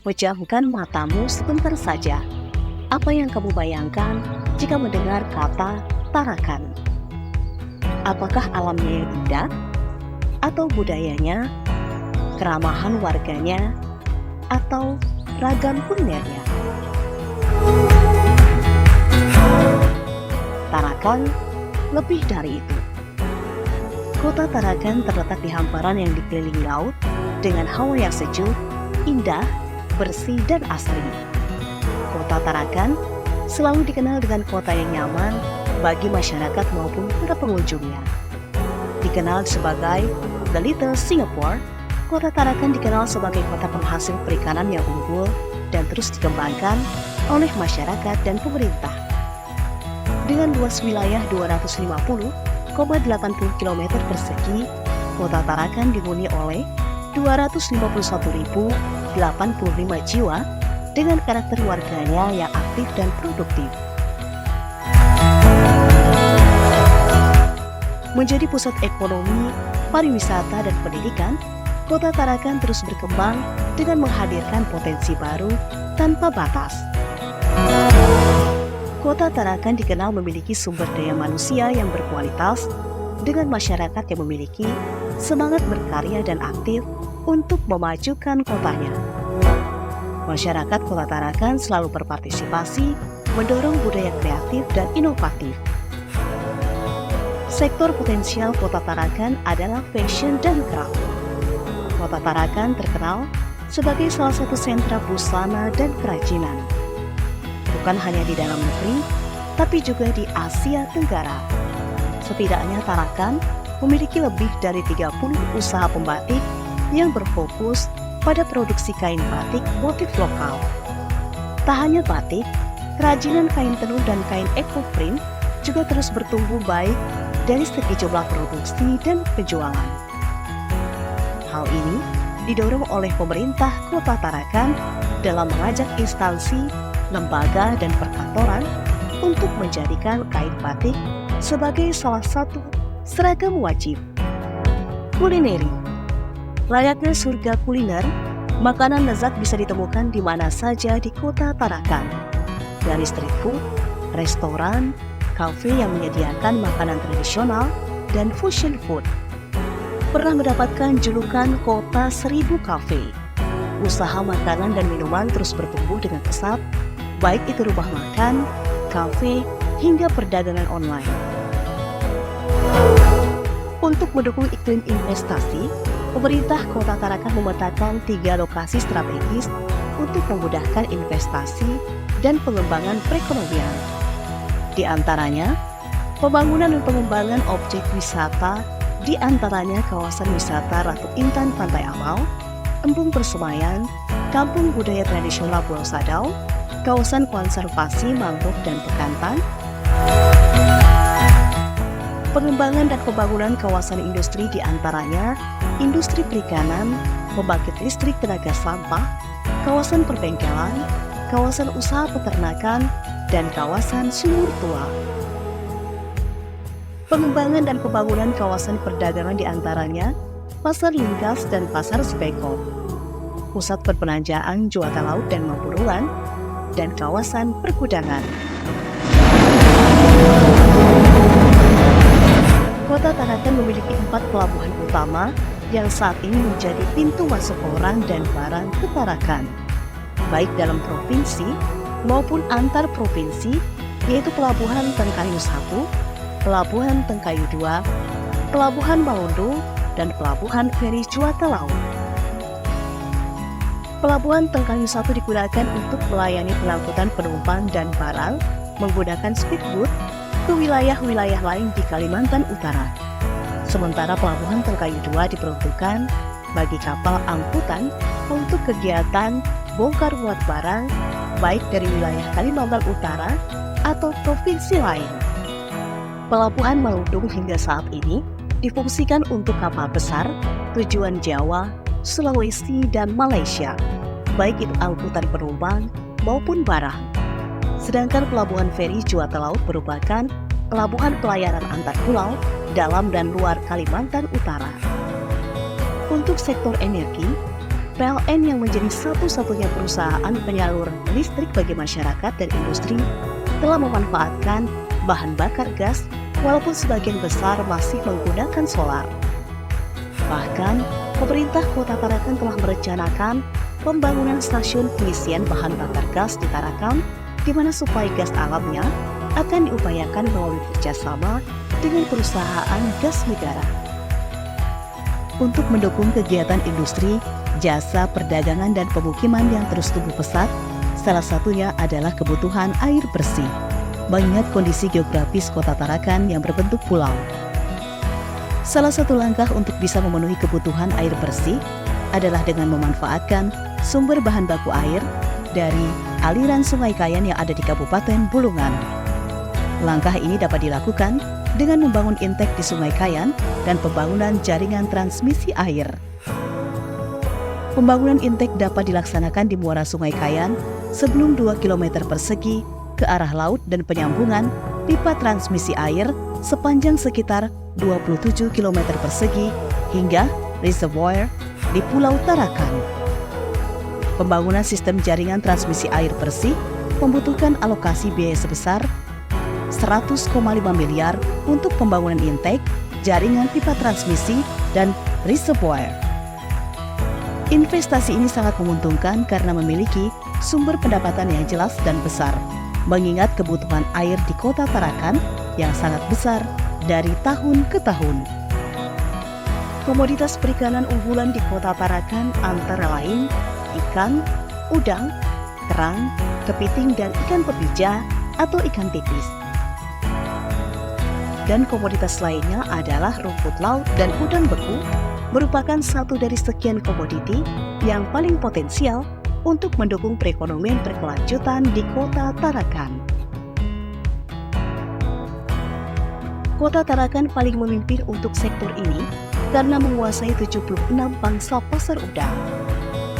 Pejamkan matamu sebentar saja. Apa yang kamu bayangkan jika mendengar kata Tarakan? Apakah alamnya yang indah? Atau budayanya? Keramahan warganya? Atau ragam kulinernya? Tarakan lebih dari itu. Kota Tarakan terletak di hamparan yang dikelilingi laut dengan hawa yang sejuk, indah, bersih, dan asri. Kota Tarakan selalu dikenal dengan kota yang nyaman bagi masyarakat maupun para pengunjungnya. Dikenal sebagai The Little Singapore, Kota Tarakan dikenal sebagai kota penghasil perikanan yang unggul dan terus dikembangkan oleh masyarakat dan pemerintah. Dengan luas wilayah 250,80 km persegi, Kota Tarakan dihuni oleh 251.085 jiwa dengan karakter warganya yang aktif dan produktif. Menjadi pusat ekonomi, pariwisata, dan pendidikan, Kota Tarakan terus berkembang dengan menghadirkan potensi baru tanpa batas. Kota Tarakan dikenal memiliki sumber daya manusia yang berkualitas dengan masyarakat yang memiliki semangat berkarya dan aktif untuk memajukan kotanya. Masyarakat Kota Tarakan selalu berpartisipasi mendorong budaya kreatif dan inovatif. Sektor potensial Kota Tarakan adalah fashion dan craft. Kota Tarakan terkenal sebagai salah satu sentra busana dan kerajinan. Bukan hanya di dalam negeri, tapi juga di Asia Tenggara. Setidaknya Tarakan memiliki lebih dari 30 usaha pembatik yang berfokus pada produksi kain batik motif lokal. Tak hanya batik, kerajinan kain tenun dan kain ekoprint juga terus bertumbuh baik dari segi jumlah produksi dan penjualan. Hal ini didorong oleh pemerintah Kota Tarakan dalam mengajak instansi, lembaga, dan perkantoran untuk menjadikan kain batik sebagai salah satu seragam wajib. Kulineri. Layaknya surga kuliner, makanan lezat bisa ditemukan di mana saja di Kota Tarakan. Dari street food, restoran, kafe yang menyediakan makanan tradisional, dan fusion food. Pernah mendapatkan julukan Kota 1000 Kafe. Usaha makanan dan minuman terus bertumbuh dengan pesat, baik itu rumah makan, kafe, hingga perdagangan online. Untuk mendukung iklim investasi, pemerintah Kota Tarakan memetakan 3 lokasi strategis untuk memudahkan investasi dan pengembangan perekonomian. Di antaranya, pembangunan dan pengembangan objek wisata, di antaranya kawasan wisata Ratu Intan Pantai Amal, Embung Persemayan, Kampung Budaya Tradisional Pulau Sadau, kawasan konservasi mangrove dan Bekantan, pengembangan dan pembangunan kawasan industri di antaranya industri perikanan, pembangkit listrik tenaga sampah, kawasan perbengkelan, kawasan usaha peternakan, dan kawasan sumur tua. Pengembangan dan pembangunan kawasan perdagangan di antaranya Pasar Lingkas dan Pasar Spekop, pusat perbelanjaan Juwata Laut dan Mampuruan, dan kawasan pergudangan. Kota Tarakan memiliki 4 pelabuhan utama yang saat ini menjadi pintu masuk orang dan barang ke Tarakan, baik dalam provinsi maupun antar provinsi, yaitu Pelabuhan Tengkayu 1, Pelabuhan Tengkayu 2, Pelabuhan Maundu, dan Pelabuhan Feri Juwata Laut. Pelabuhan Tengkayu 1 digunakan untuk melayani pengangkutan penumpang dan barang menggunakan speedboat ke wilayah-wilayah lain di Kalimantan Utara. Sementara Pelabuhan Tengkayu 2 diperuntukkan bagi kapal angkutan untuk kegiatan bongkar muat barang baik dari wilayah Kalimantan Utara atau provinsi lain. Pelabuhan Malutung hingga saat ini difungsikan untuk kapal besar tujuan Jawa, Sulawesi, dan Malaysia, baik itu angkutan penumpang maupun barang. Sedangkan Pelabuhan Feri Juwata Laut merupakan pelabuhan pelayaran antar pulau dalam dan luar Kalimantan Utara. Untuk sektor energi, PLN yang menjadi satu-satunya perusahaan penyalur listrik bagi masyarakat dan industri telah memanfaatkan bahan bakar gas walaupun sebagian besar masih menggunakan solar. Bahkan, pemerintah Kota Tarakan telah merencanakan pembangunan stasiun pengisian bahan bakar gas di Tarakan, di mana suplai gas alamnya akan diupayakan melalui kerjasama dengan perusahaan gas negara. Untuk mendukung kegiatan industri, jasa, perdagangan, dan pemukiman yang terus tumbuh pesat, salah satunya adalah kebutuhan air bersih, mengingat kondisi geografis Kota Tarakan yang berbentuk pulau. Salah satu langkah untuk bisa memenuhi kebutuhan air bersih adalah dengan memanfaatkan sumber bahan baku air dari aliran Sungai Kayan yang ada di Kabupaten Bulungan. Langkah ini dapat dilakukan dengan membangun intek di Sungai Kayan dan pembangunan jaringan transmisi air. Pembangunan intek dapat dilaksanakan di muara Sungai Kayan sebelum 2 km persegi ke arah laut dan penyambungan pipa transmisi air sepanjang sekitar 27 km persegi hingga reservoir di Pulau Tarakan. Pembangunan sistem jaringan transmisi air bersih membutuhkan alokasi biaya sebesar 100,5 miliar untuk pembangunan intek, jaringan pipa transmisi, dan reservoir. Investasi ini sangat menguntungkan karena memiliki sumber pendapatan yang jelas dan besar, mengingat kebutuhan air di Kota Tarakan yang sangat besar dari tahun ke tahun. Komoditas perikanan unggulan di Kota Tarakan antara lain ikan, udang, kerang, kepiting, dan ikan pepija atau ikan tipis. Dan komoditas lainnya adalah rumput laut dan udang beku, merupakan satu dari sekian komoditi yang paling potensial untuk mendukung perekonomian berkelanjutan di Kota Tarakan. Kota Tarakan paling memimpin untuk sektor ini karena menguasai 76 pangsa pasar udang.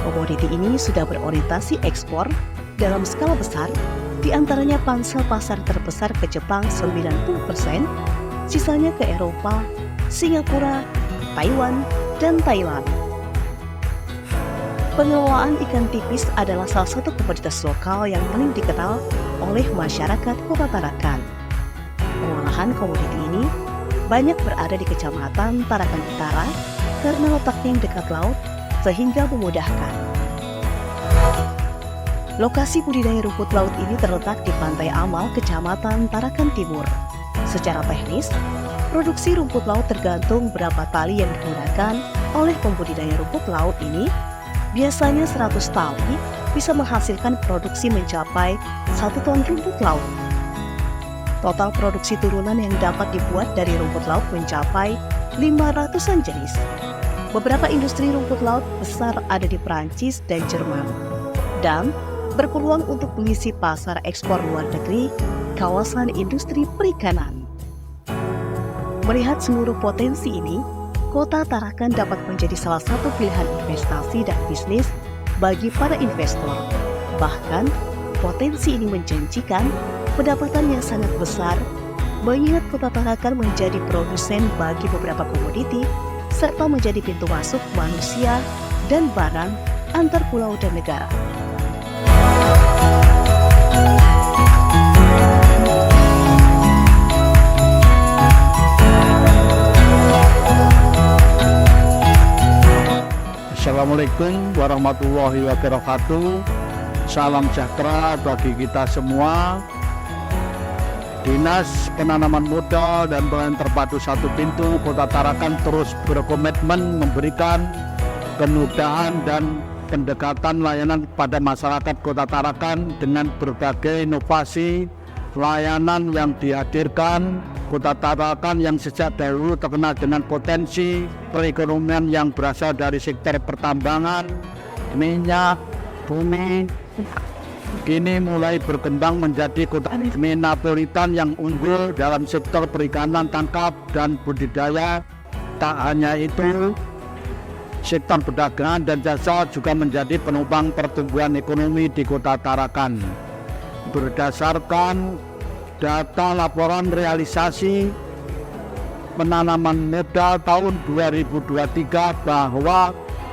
Komoditi ini sudah berorientasi ekspor dalam skala besar, di antaranya pangsa pasar terbesar ke Jepang 90%, sisanya ke Eropa, Singapura, Taiwan, dan Thailand. Pengelolaan ikan tipis adalah salah satu komoditas lokal yang paling dikenal oleh masyarakat Kota Tarakan. Pengolahan komoditi ini banyak berada di Kecamatan Tarakan Utara karena letaknya yang dekat laut sehingga memudahkan. Lokasi budidaya rumput laut ini terletak di Pantai Amal, Kecamatan Tarakan Timur. Secara teknis, produksi rumput laut tergantung berapa tali yang digunakan oleh pembudidaya rumput laut ini. Biasanya 100 tali bisa menghasilkan produksi mencapai 1 ton rumput laut. Total produksi turunan yang dapat dibuat dari rumput laut mencapai 500-an jenis. Beberapa industri rumput laut besar ada di Perancis dan Jerman, dan berpeluang untuk mengisi pasar ekspor luar negeri kawasan industri perikanan. Melihat seluruh potensi ini, Kota Tarakan dapat menjadi salah satu pilihan investasi dan bisnis bagi para investor. Bahkan, potensi ini menjanjikan pendapatan yang sangat besar, mengingat Kota Tarakan menjadi produsen bagi beberapa komoditi, serta menjadi pintu masuk manusia dan barang antar pulau dan negara. Assalamualaikum warahmatullahi wabarakatuh. Salam sejahtera bagi kita semua. Dinas Penanaman Modal dan Pelayanan Terpadu Satu Pintu Kota Tarakan terus berkomitmen memberikan kemudahan dan pendekatan layanan kepada masyarakat Kota Tarakan dengan berbagai inovasi layanan yang dihadirkan. Kota Tarakan yang sejak dahulu terkenal dengan potensi perekonomian yang berasal dari sektor pertambangan, minyak, bumi, kini mulai berkembang menjadi kota metropolitan yang unggul dalam sektor perikanan tangkap dan budidaya. Tak hanya itu, sektor perdagangan dan jasa juga menjadi penopang pertumbuhan ekonomi di Kota Tarakan. Berdasarkan data laporan realisasi penanaman modal tahun 2023 bahwa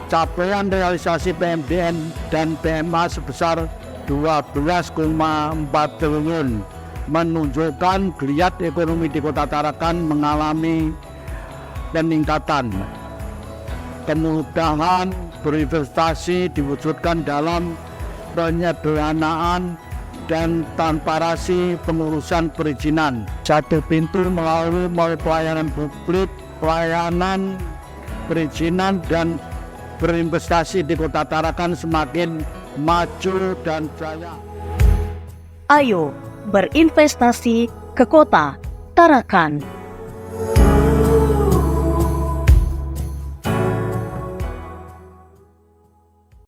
capaian realisasi PMDN dan PMA sebesar 12,4 triliun menunjukkan geliat ekonomi di Kota Tarakan mengalami peningkatan. Kemudahan berinvestasi diwujudkan dalam penyederhanaan dan transparansi pengurusan perizinan. Satu pintu melalui pelayanan publik, pelayanan perizinan dan berinvestasi di Kota Tarakan semakin maju dan jaya. Ayo berinvestasi ke Kota Tarakan.